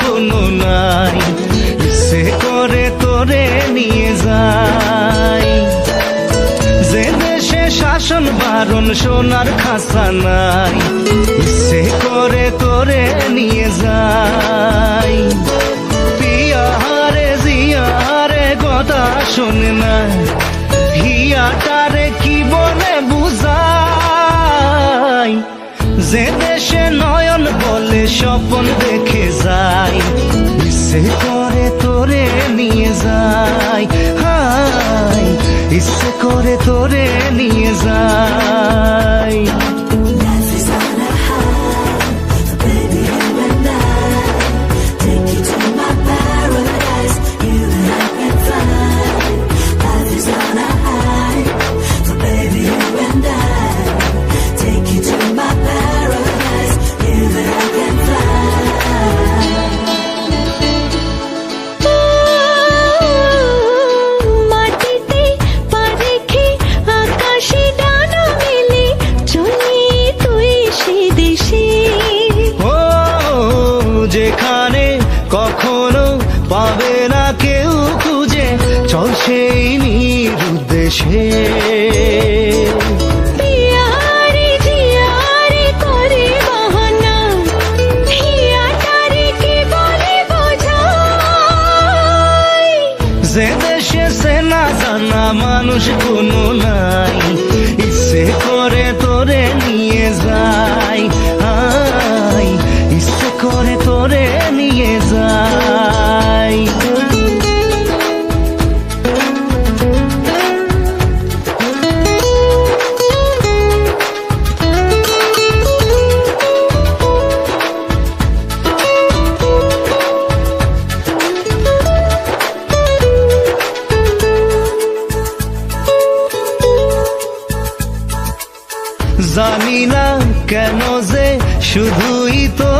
কোনো নাই, ইচ্ছে করে তোরে নিয়ে যাই। যে দেশে শাসন বারণ সোনার খাসা নাই, ইচ্ছে করে তোরে নিয়ে যাই। পিয়ারে জিয়ারে কথা শোনে না, হিয়াটারে কি বলে বুঝাই। যে দেশে নয়ন বলে স্বপ্ন দেখে যায়, ইচ্ছে করে তোরে নিয়ে যায়। হাই, ইচ্ছে করে তোরে নিয়ে যায়। যেখানে কখনো পাবে না কেউ খুঁজে, চল সেই নিরুদ্দেশে। যে দেশে চেনা জানা মানুষ কোনো নাই, ইচ্ছে করে তোরে নিয়ে যায়। আই, ইচ্ছে করে তোরে নিয়ে যায়। জানি না কেন যে শুধুই তো